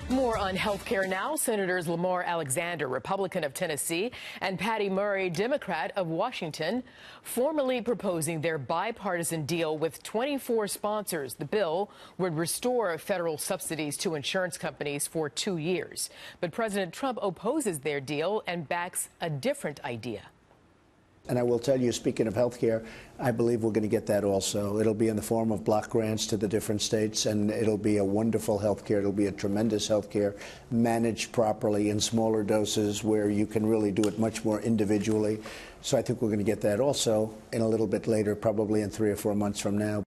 More on health care now. Senators Lamar Alexander, Republican of Tennessee, and Patty Murray, Democrat of Washington, formally proposing their bipartisan deal with 24 sponsors. The bill would restore federal subsidies to insurance companies for 2 years. But President Trump opposes their deal and backs a different idea. And I will tell you, speaking of health care, I believe we're going to get that also. It'll be in the form of block grants to the different states, and it'll be a wonderful health care. It'll be a tremendous health care managed properly in smaller doses where you can really do it much more individually. So I think we're going to get that also in a little bit later, probably in 3 or 4 months from now.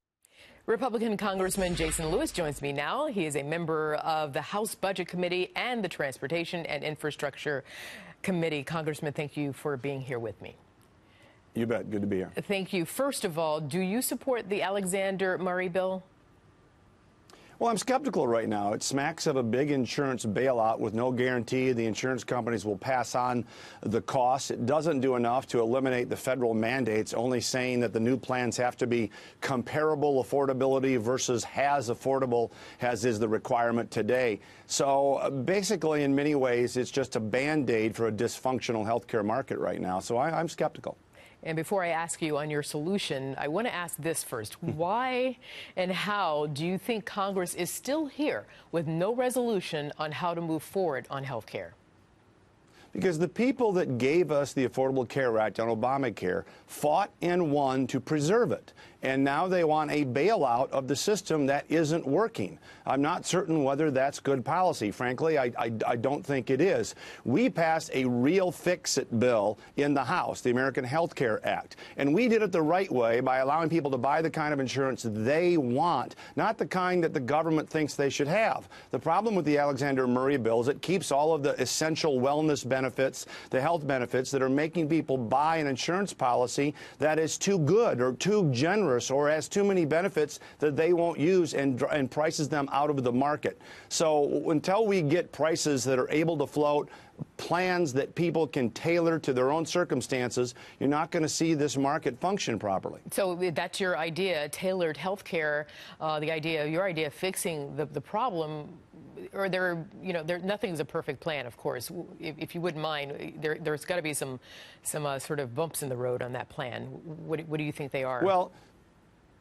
Republican Congressman Jason Lewis joins me now. He is a member of the House Budget Committee and the Transportation and Infrastructure Committee. Congressman, thank you for being here with me. You bet. Good to be here. Thank you. First of all, do you support the Alexander Murray bill? Well, I'm skeptical right now. It smacks of a big insurance bailout with no guarantee the insurance companies will pass on the costs. It doesn't do enough to eliminate the federal mandates, only saying that the new plans have to be comparable affordability versus as affordable as is the requirement today. So basically, in many ways, it's just a Band-Aid for a dysfunctional healthcare market right now. So I'm skeptical. And before I ask you on your solution, I want to ask this first. Why and how do you think Congress is still here with no resolution on how to move forward on health care? Because the people that gave us the Affordable Care Act on Obamacare fought and won to preserve it. And now they want a bailout of the system that isn't working. I'm not certain whether that's good policy. Frankly, I don't think it is. We passed a real fix-it bill in the House, the American Health Care Act. And we did it the right way by allowing people to buy the kind of insurance they want, not the kind that the government thinks they should have. The problem with the Alexander Murray bill is it keeps all of the essential wellness benefits, the health benefits that are making people buy an insurance policy that is too good or too generous or has too many benefits that they won't use and prices them out of the market. So until we get prices that are able to float, plans that people can tailor to their own circumstances, you're not going to see this market function properly. So that's your idea, tailored health care, your idea of fixing the problem. Or nothing's a perfect plan, of course. If you wouldn't mind, there's got to be some sort of bumps in the road on that plan. What do you think they are? Well,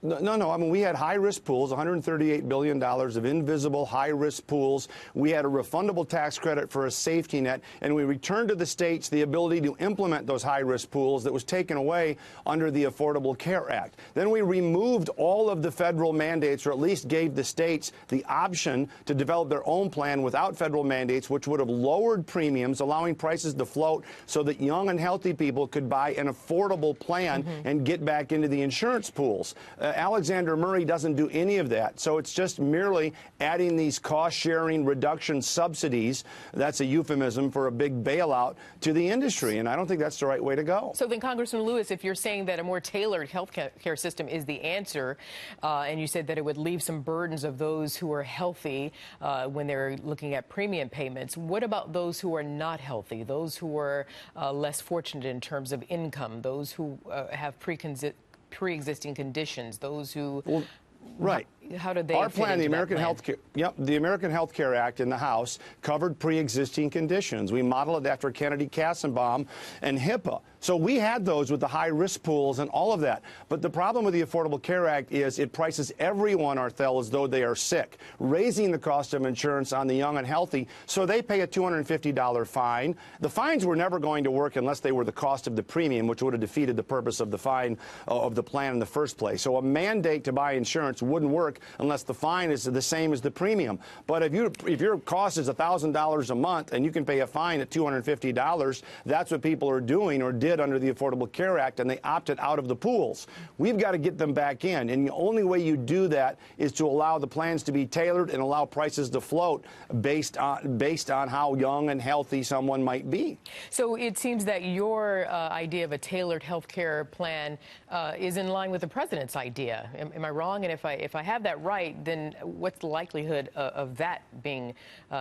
no. I mean, we had high-risk pools, $138 billion of invisible high-risk pools. We had a refundable tax credit for a safety net, and we returned to the states the ability to implement those high-risk pools that was taken away under the Affordable Care Act. Then we removed all of the federal mandates, or at least gave the states the option to develop their own plan without federal mandates, which would have lowered premiums, allowing prices to float so that young and healthy people could buy an affordable plan and get back into the insurance pools. Alexander Murray doesn't do any of that. So it's just merely adding these cost-sharing reduction subsidies, that's a euphemism for a big bailout, to the industry. And I don't think that's the right way to go. So then, Congressman Lewis, if you're saying that a more tailored health care system is the answer, and you said that it would leave some burdens of those who are healthy when they're looking at premium payments, what about those who are not healthy, those who are less fortunate in terms of income, those who have pre-existing conditions, those who... Well, right. How did they Our fit plan, the into American that plan? Health Care, the American Health Care Act in the House covered pre-existing conditions. We modeled it after Kennedy-Kassenbaum and HIPAA. So we had those with the high-risk pools and all of that. But the problem with the Affordable Care Act is it prices everyone, Arthel, as though they are sick, raising the cost of insurance on the young and healthy, so they pay a $250 fine. The fines were never going to work unless they were the cost of the premium, which would have defeated the purpose of the fine of the plan in the first place. So a mandate to buy insurance wouldn't work unless the fine is the same as the premium. But if your cost is $1,000 a month and you can pay a fine at $250, that's what people are doing or did under the Affordable Care Act, and they opted out of the pools. We've got to get them back in, and the only way you do that is to allow the plans to be tailored and allow prices to float based on how young and healthy someone might be. So it seems that your idea of a tailored health care plan is in line with the president's idea. Am I wrong? And if I have that right, then what's the likelihood of that being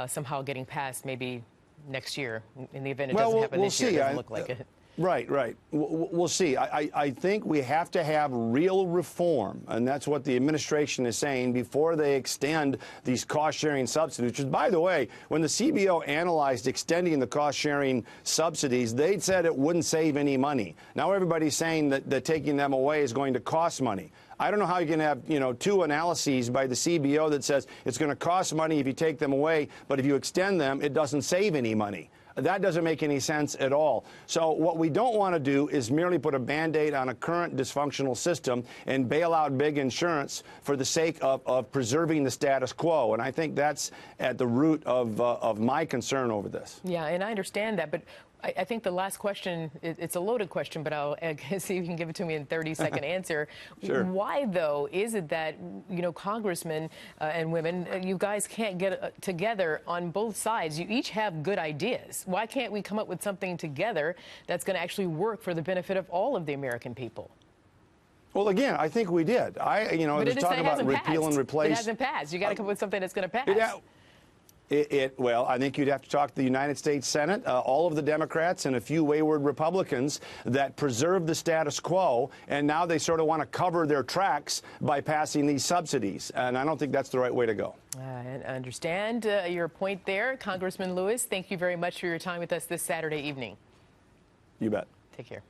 somehow getting passed maybe next year in the event it doesn't happen this year? It doesn't look like it. Right, right. We'll see. I think we have to have real reform, and that's what the administration is saying before they extend these cost-sharing subsidies, which, by the way, when the CBO analyzed extending the cost-sharing subsidies, they said it wouldn't save any money. Now everybody's saying that taking them away is going to cost money. I don't know how you can have, two analyses by the CBO that says it's going to cost money if you take them away, but if you extend them, it doesn't save any money. That doesn't make any sense at all. So what we don't want to do is merely put a Band-Aid on a current dysfunctional system and bail out big insurance for the sake of preserving the status quo. And I think that's at the root of my concern over this. Yeah, and I understand that, but I think the last question, it's a loaded question, but I'll see if you can give it to me in a 30-second answer. Sure. Why, though, is it that, congressmen and women, you guys can't get together on both sides? You each have good ideas. Why can't we come up with something together that's going to actually work for the benefit of all of the American people? Well, again, I think we did. There's talk about repeal and replace. It hasn't passed. You got to come up with something that's going to pass. Well, I think you'd have to talk to the United States Senate, all of the Democrats and a few wayward Republicans that preserve the status quo, and now they sort of want to cover their tracks by passing these subsidies. And I don't think that's the right way to go. I understand your point there. Congressman Lewis, thank you very much for your time with us this Saturday evening. You bet. Take care.